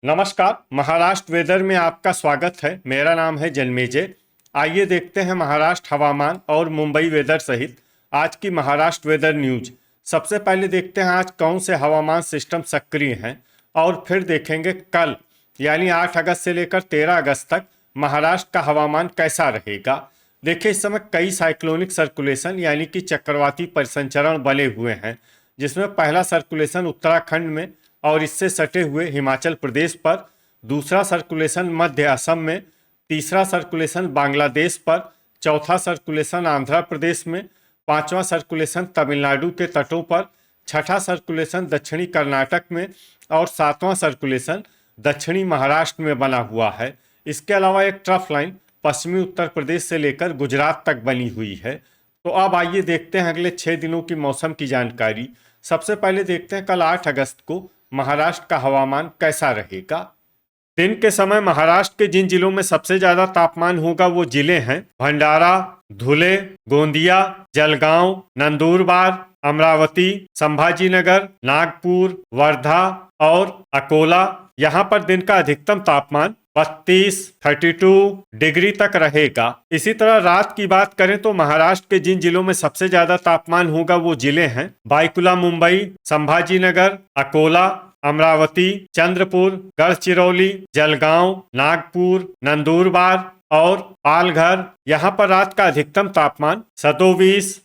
नमस्कार। महाराष्ट्र वेदर में आपका स्वागत है। मेरा नाम है जन्मेजय। आइए देखते हैं महाराष्ट्र हवामान और मुंबई वेदर सहित आज की महाराष्ट्र वेदर न्यूज। सबसे पहले देखते हैं आज कौन से हवामान सिस्टम सक्रिय हैं और फिर देखेंगे कल यानी 8 अगस्त से लेकर 13 अगस्त तक महाराष्ट्र का हवामान कैसा रहेगा। देखिए, इस समय कई साइक्लोनिक सर्कुलेशन यानी कि चक्रवाती परिसंचरण बने हुए हैं, जिसमें पहला सर्कुलेशन उत्तराखंड में और इससे सटे हुए हिमाचल प्रदेश पर, दूसरा सर्कुलेशन मध्य असम में, तीसरा सर्कुलेशन बांग्लादेश पर, चौथा सर्कुलेशन आंध्र प्रदेश में, पांचवा सर्कुलेशन तमिलनाडु के तटों पर, छठा सर्कुलेशन दक्षिणी कर्नाटक में और सातवां सर्कुलेशन दक्षिणी महाराष्ट्र में बना हुआ है। इसके अलावा एक ट्रफ लाइन पश्चिमी उत्तर प्रदेश से लेकर गुजरात तक बनी हुई है। तो अब आइए देखते हैं अगले 6 दिनों की मौसम की जानकारी। सबसे पहले देखते हैं कल 8 अगस्त को महाराष्ट्र का हवामान कैसा रहेगा। दिन के समय महाराष्ट्र के जिन जिलों में सबसे ज्यादा तापमान होगा वो जिले हैं भंडारा, धुले, गोंदिया, जलगांव, नंदुरबार, अमरावती, संभाजीनगर, नागपुर, वर्धा और अकोला। यहाँ पर दिन का अधिकतम तापमान 32 डिग्री तक रहेगा। इसी तरह रात की बात करें तो महाराष्ट्र के जिन जिलों में सबसे ज्यादा तापमान होगा वो जिले हैं बायकुला मुंबई, संभाजीनगर, अकोला, अमरावती, चंद्रपुर, गढ़चिरौली, जलगांव, नागपुर, नंदुरबार और पालघर। यहाँ पर रात का अधिकतम तापमान 27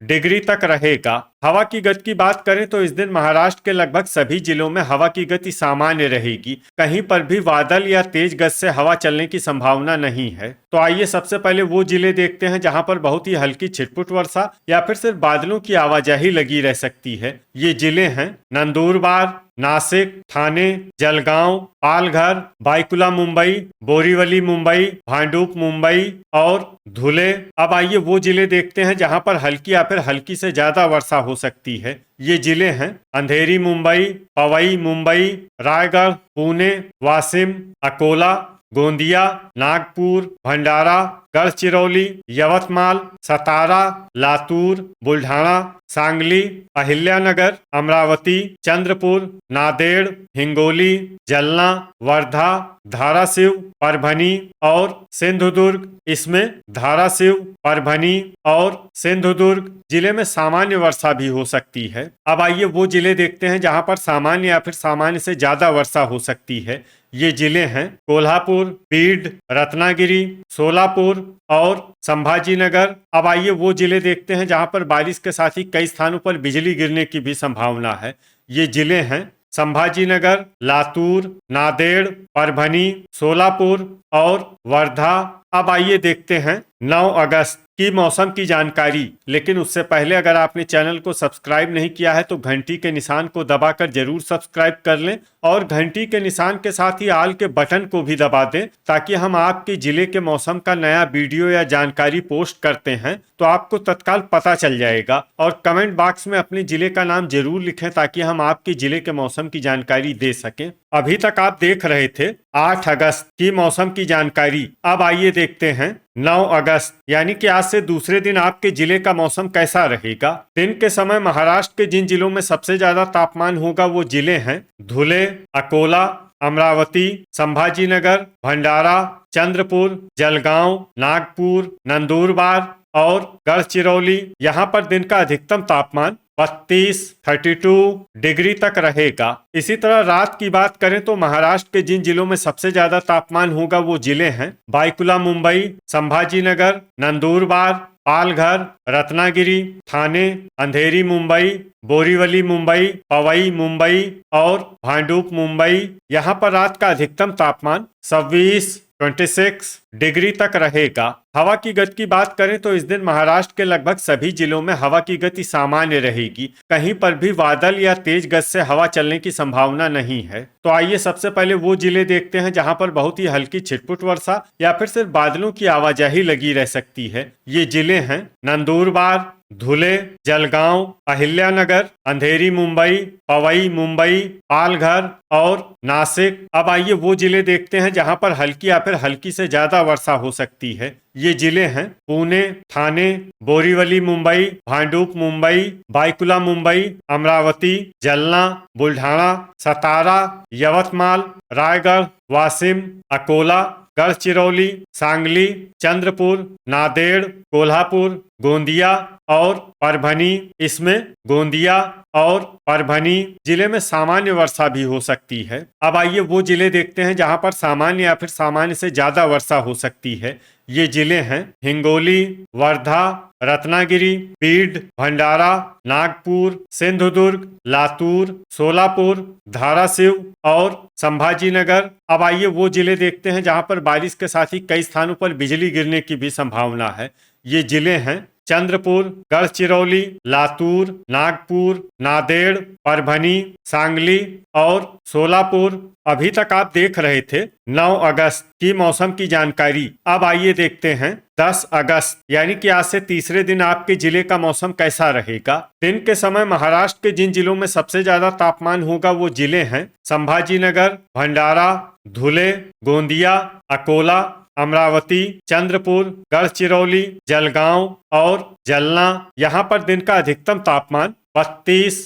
डिग्री तक रहेगा। हवा की गति की बात करें तो इस दिन महाराष्ट्र के लगभग सभी जिलों में हवा की गति सामान्य रहेगी। कहीं पर भी बादल या तेज गति से हवा चलने की संभावना नहीं है। तो आइए सबसे पहले वो जिले देखते हैं जहां पर बहुत ही हल्की छिटपुट वर्षा या फिर सिर्फ बादलों की आवाजाही लगी रह सकती है। ये जिले हैं नंदुरबार, नासिक, ठाणे, जलगांव, पालघर, बायकुला मुंबई, बोरीवली मुंबई, भांडुप मुंबई और धुले। अब आइए वो जिले देखते हैं जहां पर हल्की या फिर हल्की से ज्यादा वर्षा हो सकती है। ये जिले हैं अंधेरी मुंबई, पवई मुंबई, रायगढ़, पुणे, वाशिम, अकोला, गोंदिया, नागपुर, भंडारा, गढ़चिरौली, यवतमाल, सतारा, लातूर, बुल्ढाना, सांगली, अहिल्यानगर, अमरावती, चंद्रपुर, नांदेड़, हिंगोली, जलना, वर्धा, धाराशिव, परभनी और सिंधुदुर्ग। इसमें धाराशिव, परभनी और सिंधुदुर्ग जिले में सामान्य वर्षा भी हो सकती है। अब आइए वो जिले देखते हैं जहां पर सामान्य या फिर सामान्य से ज्यादा वर्षा हो सकती है। ये जिले हैं कोल्हापुर, बीड, रत्नागिरी, सोलापुर और संभाजीनगर। अब आइए वो जिले देखते हैं जहां पर बारिश के साथ ही कई स्थानों पर बिजली गिरने की भी संभावना है। ये जिले हैं संभाजीनगर, लातूर, नांदेड़, परभनी, सोलापुर और वर्धा। अब आइए देखते हैं 9 अगस्त की मौसम की जानकारी। लेकिन उससे पहले अगर आपने चैनल को सब्सक्राइब नहीं किया है तो घंटी के निशान को दबाकर जरूर सब्सक्राइब कर लें और घंटी के निशान के साथ ही आल के बटन को भी दबा दें, ताकि हम आपके जिले के मौसम का नया वीडियो या जानकारी पोस्ट करते हैं तो आपको तत्काल पता चल जाएगा। और कमेंट बॉक्स में अपने जिले का नाम जरूर लिखें ताकि हम आपके जिले के मौसम की जानकारी दे सकें। अभी तक आप देख रहे थे 8 अगस्त की मौसम की जानकारी। अब आइए देखते हैं 9 अगस्त यानी कि आज से दूसरे दिन आपके जिले का मौसम कैसा रहेगा। दिन के समय महाराष्ट्र के जिन जिलों में सबसे ज्यादा तापमान होगा वो जिले हैं धुले, अकोला, अमरावती, संभाजीनगर, भंडारा, चंद्रपुर, जलगांव, नागपुर, नंदुरबार और गढ़चिरौली। यहाँ पर दिन का अधिकतम तापमान 32 डिग्री तक रहेगा। इसी तरह रात की बात करें तो महाराष्ट्र के जिन जिलों में सबसे ज्यादा तापमान होगा वो जिले हैं बायकुला मुंबई, संभाजीनगर, नंदुरबार, पालघर, रत्नागिरी, ठाणे, अंधेरी मुंबई, बोरीवली मुंबई, पवई मुंबई और भांडुप मुंबई। यहाँ पर रात का अधिकतम तापमान 26 डिग्री तक रहेगा। हवा की गति की बात करें तो इस दिन महाराष्ट्र के लगभग सभी जिलों में हवा की गति सामान्य रहेगी। कहीं पर भी बादल या तेज गति से हवा चलने की संभावना नहीं है। तो आइए सबसे पहले वो जिले देखते हैं जहां पर बहुत ही हल्की छिटपुट वर्षा या फिर सिर्फ बादलों की आवाजाही लगी रह सकती है। ये जिले हैं नंदुरबार, धुले, जलगांव, अहिल्यानगर, अंधेरी मुंबई, पवई मुंबई, पालघर और नासिक। अब आइए वो जिले देखते हैं जहां पर हल्की या फिर हल्की से ज्यादा वर्षा हो सकती है। ये जिले हैं पुणे, ठाणे, बोरीवली मुंबई, भांडुप मुंबई, बायकुला मुंबई, अमरावती, जालना, बुल्ढाणा, सतारा, यवतमाल, रायगढ़, वाशिम, अकोला, गढ़चिरौली, सांगली, चंद्रपुर, नांदेड़, कोल्हापुर, गोंदिया और परभनी। इसमें गोंदिया और परभनी जिले में सामान्य वर्षा भी हो सकती है। अब आइए वो जिले देखते हैं जहां पर सामान्य या फिर सामान्य से ज्यादा वर्षा हो सकती है। ये जिले हैं हिंगोली, वर्धा, रत्नागिरी, बीड, भंडारा, नागपुर, सिंधुदुर्ग, लातूर, सोलापुर, धाराशिव और संभाजीनगर। अब आइए वो जिले देखते हैं जहां पर बारिश के साथ ही कई स्थानों पर बिजली गिरने की भी संभावना है। ये जिले हैं चंद्रपुर, गढ़चिरौली, लातूर, नागपुर, नांदेड़, परभनी, सांगली और सोलापुर। अभी तक आप देख रहे थे 9 अगस्त की मौसम की जानकारी। अब आइए देखते हैं 10 अगस्त यानी कि आज से तीसरे दिन आपके जिले का मौसम कैसा रहेगा। दिन के समय महाराष्ट्र के जिन जिलों में सबसे ज्यादा तापमान होगा वो जिले हैं संभाजीनगर, भंडारा, धुले, गोंदिया, अकोला, अमरावती, चंद्रपुर, गढ़चिरौली, जलगांव और जलना। यहाँ पर दिन का अधिकतम तापमान 32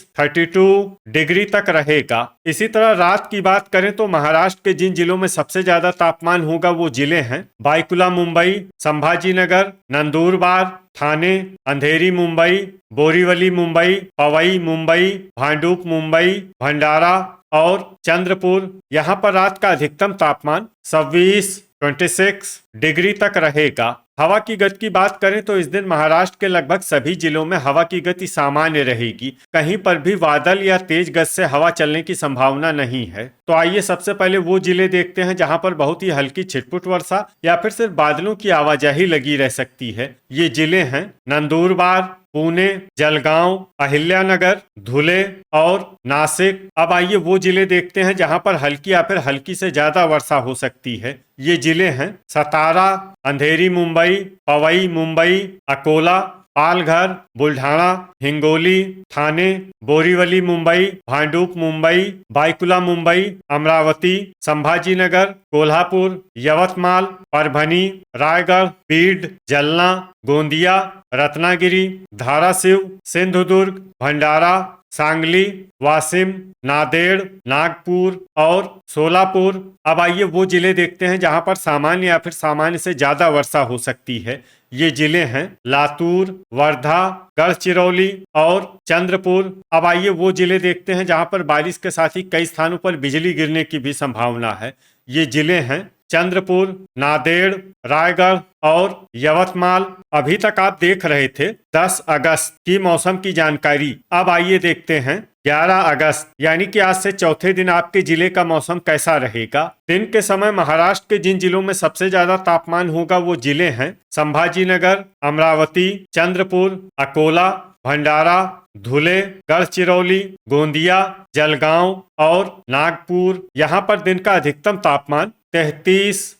डिग्री तक रहेगा। इसी तरह रात की बात करें तो महाराष्ट्र के जिन जिलों में सबसे ज्यादा तापमान होगा वो जिले हैं बायकुला मुंबई, संभाजीनगर, नंदुरबार, ठाणे, अंधेरी मुंबई, बोरीवली मुंबई, पवई मुंबई, भांडुप मुंबई, भंडारा और चंद्रपुर। यहाँ पर रात का अधिकतम तापमान 26 डिग्री तक रहेगा। हवा की गति की बात करें तो इस दिन महाराष्ट्र के लगभग सभी जिलों में हवा की गति सामान्य रहेगी। कहीं पर भी बादल या तेज गति से हवा चलने की संभावना नहीं है। तो आइए सबसे पहले वो जिले देखते हैं जहां पर बहुत ही हल्की छिटपुट वर्षा या फिर सिर्फ बादलों की आवाजाही लगी रह सकती है। ये जिले हैं नंदुरबार, पुणे, जलगांव, अहिल्यानगर, धुले और नासिक। अब आइए वो जिले देखते हैं जहां पर हल्की या फिर हल्की से ज्यादा वर्षा हो सकती है। ये जिले हैं सतारा, अंधेरी मुंबई, पवई मुंबई, अकोला, पालघर, बुल्ढाणा, हिंगोली, ठाणे, बोरीवली मुंबई, भांडुप मुंबई, बायकुला मुंबई, अमरावती, संभाजीनगर, कोल्हापुर, यवतमाल, परभनी, रायगढ़, बीड, जलना, गोंदिया, रत्नागिरी, धाराशिव, सिंधुदुर्ग, भंडारा, सांगली, वाशिम, नांदेड़, नागपुर और सोलापुर। अब आइए वो जिले देखते हैं जहां पर सामान्य या फिर सामान्य से ज्यादा वर्षा हो सकती है। ये जिले हैं लातूर, वर्धा, गढ़चिरौली और चंद्रपुर। अब आइए वो जिले देखते हैं जहां पर बारिश के साथ ही कई स्थानों पर बिजली गिरने की भी संभावना है। ये जिले हैं चंद्रपुर, नांदेड़, रायगढ़ और यवतमाल। अभी तक आप देख रहे थे 10 अगस्त की मौसम की जानकारी। अब आइए देखते हैं 11 अगस्त यानी कि आज से चौथे दिन आपके जिले का मौसम कैसा रहेगा। दिन के समय महाराष्ट्र के जिन जिलों में सबसे ज्यादा तापमान होगा वो जिले हैं संभाजीनगर, अमरावती, चंद्रपुर, अकोला, भंडारा, धुले, गढ़चिरौली, गोंदिया, जलगांव और नागपुर। यहाँ पर दिन का अधिकतम तापमान 33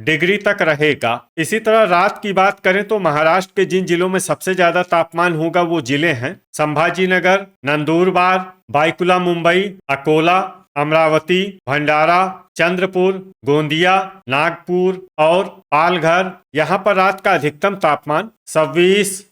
डिग्री तक रहेगा। इसी तरह रात की बात करें तो महाराष्ट्र के जिन जिलों में सबसे ज्यादा तापमान होगा वो जिले हैं संभाजीनगर, नंदुरबार, बायकुला मुंबई, अकोला, अमरावती, भंडारा, चंद्रपुर, गोंदिया, नागपुर और पालघर। यहाँ पर रात का अधिकतम तापमान 26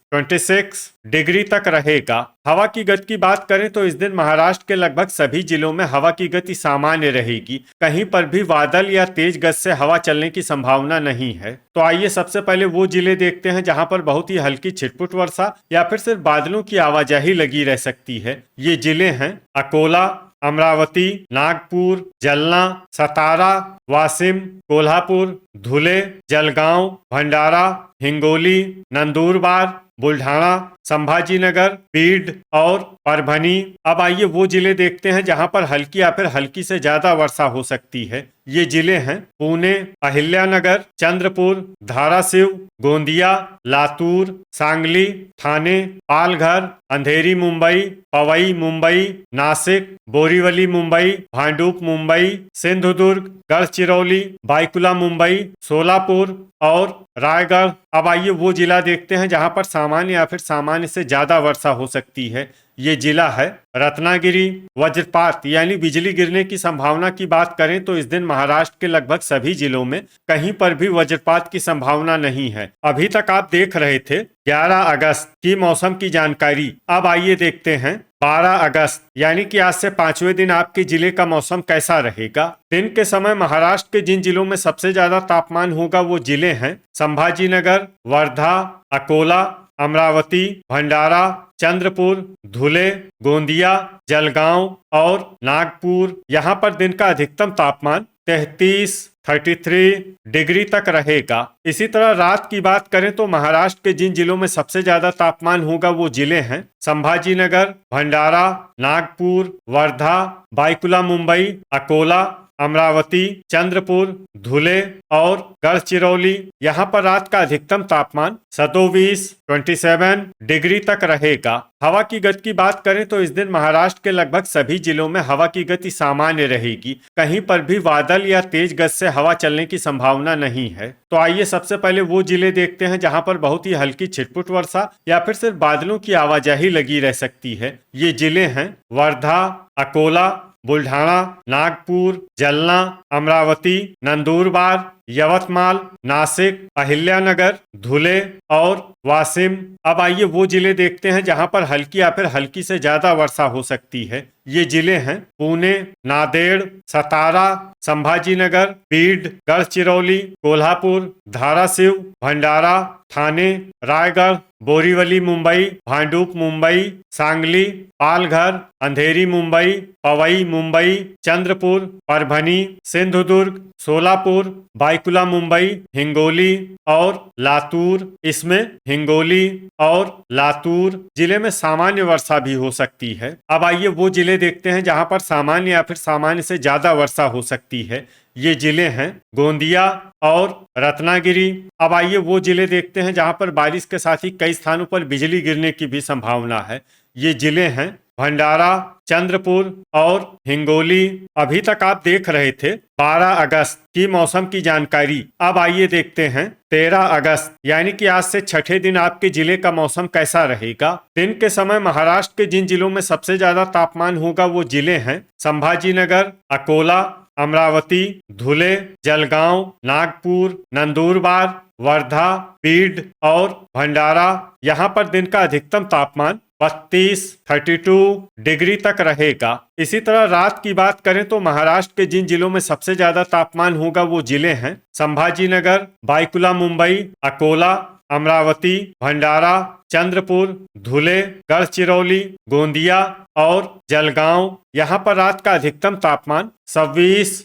डिग्री तक रहेगा। हवा की गति की बात करें तो इस दिन महाराष्ट्र के लगभग सभी जिलों में हवा की गति सामान्य रहेगी। कहीं पर भी बादल या तेज गति से हवा चलने की संभावना नहीं है। तो आइए सबसे पहले वो जिले देखते हैं जहां पर बहुत ही हल्की छिटपुट वर्षा या फिर सिर्फ बादलों की आवाजाही लगी रह सकती है। ये जिले हैं अकोला, अमरावती, नागपुर, जलना, सतारा, वाशिम, कोल्हापुर, धुले, जलगांव, भंडारा, हिंगोली, नंदुरबार, बुल्ढाणा, संभाजीनगर, बीड और परभनी। अब आइए वो जिले देखते हैं जहां पर हल्की या फिर हल्की से ज्यादा वर्षा हो सकती है। ये जिले हैं पुणे, अहिल्यानगर, चंद्रपुर, धाराशिव, गोंदिया, लातूर, सांगली, ठाणे, पालघर, अंधेरी मुंबई, पवई मुंबई, नासिक, बोरीवली मुंबई, भांडुप मुंबई, सिंधुदुर्ग, गढ़चिरौली, बायकुला मुंबई, सोलापुर और रायगढ़। अब आइए वो जिला देखते हैं जहां पर सामान्य या फिर सामान्य से ज्यादा वर्षा हो सकती है। ये जिला है रत्नागिरी। वज्रपात यानी बिजली गिरने की संभावना की बात करें तो इस दिन महाराष्ट्र के लगभग सभी जिलों में कहीं पर भी वज्रपात की संभावना नहीं है। अभी तक आप देख रहे थे 11 अगस्त की मौसम की जानकारी। अब आइए देखते हैं 12 अगस्त यानी कि आज से 5वें दिन आपके जिले का मौसम कैसा रहेगा। दिन के समय महाराष्ट्र के जिन जिलों में सबसे ज्यादा तापमान होगा वो जिले हैं संभाजीनगर, वर्धा, अकोला, अमरावती, भंडारा, चंद्रपुर, धुले, गोंदिया, जलगांव और नागपुर। यहाँ पर दिन का अधिकतम तापमान 33 डिग्री तक रहेगा। इसी तरह रात की बात करें तो महाराष्ट्र के जिन जिलों में सबसे ज्यादा तापमान होगा वो जिले हैं संभाजीनगर, भंडारा, नागपुर, वर्धा, बाईकुला मुंबई, अकोला, अमरावती, चंद्रपुर, धुले और गढ़चिरौली। यहाँ पर रात का अधिकतम तापमान 27 डिग्री तक रहेगा। हवा की गति की बात करें तो इस दिन महाराष्ट्र के लगभग सभी जिलों में हवा की गति सामान्य रहेगी। कहीं पर भी बादल या तेज गति से हवा चलने की संभावना नहीं है। तो आइए सबसे पहले वो जिले देखते हैं जहां पर बहुत ही हल्की छिटपुट वर्षा या फिर सिर्फ बादलों की आवाजाही लगी रह सकती है। ये जिले हैं वर्धा, अकोला, बुल्ढाना, नागपुर, जलना, अमरावती, नंदुरबार, यवतमाल, नासिक, अहिल्यानगर, धुले और वाशिम। अब आइए वो जिले देखते हैं जहां पर हल्की या फिर हल्की से ज्यादा वर्षा हो सकती है। ये जिले हैं पुणे, नांदेड़, सतारा, संभाजीनगर, बीड, गढ़चिरौली, कोल्हापुर, धाराशिव, भंडारा, ठाणे, रायगढ़, बोरीवली मुंबई, भांडुप मुंबई, सांगली, पालघर, अंधेरी मुंबई, पवई मुंबई, चंद्रपुर, परभनी, सिंधुदुर्ग, सोलापुर, बाईकुला मुंबई, हिंगोली और लातूर। इसमें हिंगोली और लातूर जिले में सामान्य वर्षा भी हो सकती है। अब आइए वो जिले देखते हैं जहां पर सामान्य या फिर सामान्य से ज्यादा वर्षा हो सकती है। ये जिले हैं गोंदिया और रत्नागिरी। अब आइए वो जिले देखते हैं जहां पर बारिश के साथ ही कई स्थानों पर बिजली गिरने की भी संभावना है। ये जिले हैं भंडारा, चंद्रपुर और हिंगोली। अभी तक आप देख रहे थे 12 अगस्त की मौसम की जानकारी। अब आइए देखते हैं 13 अगस्त यानी कि आज से छठे दिन आपके जिले का मौसम कैसा रहेगा। दिन के समय महाराष्ट्र के जिन जिलों में सबसे ज्यादा तापमान होगा वो जिले हैं संभाजीनगर, अकोला, अमरावती, धुले, जलगांव, नागपुर, नंदुरबार, वर्धा, बीड और भंडारा। यहाँ पर दिन का अधिकतम तापमान 32 डिग्री तक रहेगा। इसी तरह रात की बात करें तो महाराष्ट्र के जिन जिलों में सबसे ज्यादा तापमान होगा वो जिले हैं संभाजीनगर, बाईकुला मुंबई, अकोला, अमरावती, भंडारा, चंद्रपुर, धुले, गढ़चिरौली, गोंदिया और जलगांव। यहाँ पर रात का अधिकतम तापमान 26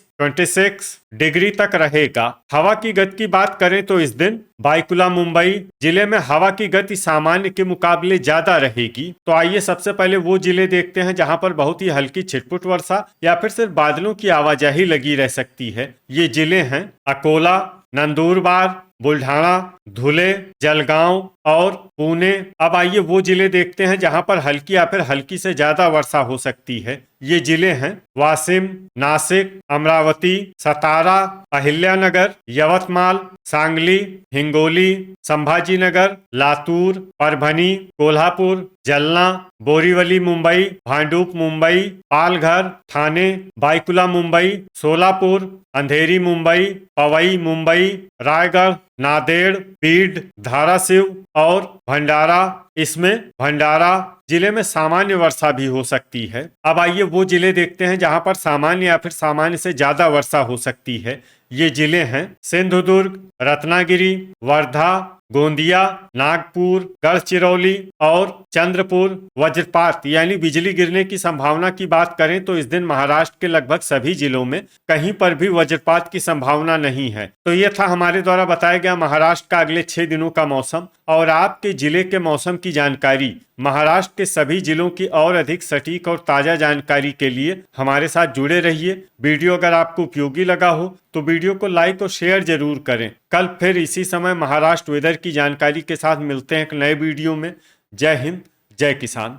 डिग्री तक रहेगा। हवा की गति की बात करें तो इस दिन बाईकुला मुंबई जिले में हवा की गति सामान्य के मुकाबले ज्यादा रहेगी। तो आइए सबसे पहले वो जिले देखते हैं जहां पर बहुत ही हल्की छिटपुट वर्षा या फिर सिर्फ बादलों की आवाजाही लगी रह सकती है। ये जिले हैं अकोला, नंदुरबार, बुल्ढाना, धुले, जलगांव और पुणे। अब आइए वो जिले देखते हैं जहां पर हल्की या फिर हल्की से ज्यादा वर्षा हो सकती है। ये जिले हैं वाशिम, नासिक, अमरावती, सतारा, अहिल्यानगर, यवतमाल, सांगली, हिंगोली, संभाजीनगर, लातूर, परभनी, कोल्हापुर, जलना, बोरीवली मुंबई, भांडुप मुंबई, पालघर, ठाणे, बाईकुला मुंबई, सोलापुर, अंधेरी मुंबई, पवई मुंबई, रायगढ़, नांदेड़, बीड, धाराशिव और भंडारा। इसमें भंडारा जिले में सामान्य वर्षा भी हो सकती है। अब आइए वो जिले देखते हैं जहां पर सामान्य या फिर सामान्य से ज्यादा वर्षा हो सकती है। ये जिले हैं सिंधुदुर्ग, रत्नागिरी, वर्धा, गोंदिया, नागपुर, गढ़चिरौली और चंद्रपुर। वज्रपात यानी बिजली गिरने की संभावना की बात करें तो इस दिन महाराष्ट्र के लगभग सभी जिलों में कहीं पर भी वज्रपात की संभावना नहीं है। तो ये था हमारे द्वारा बताया गया महाराष्ट्र का अगले 6 दिनों का मौसम और आपके जिले के मौसम की जानकारी। महाराष्ट्र के सभी जिलों की और अधिक सटीक और ताजा जानकारी के लिए हमारे साथ जुड़े रहिए। वीडियो अगर आपको उपयोगी लगा हो तो वीडियो को लाइक और शेयर जरूर करें। कल फिर इसी समय महाराष्ट्र वेदर की जानकारी के साथ मिलते हैं एक नए वीडियो में। जय हिंद, जय किसान।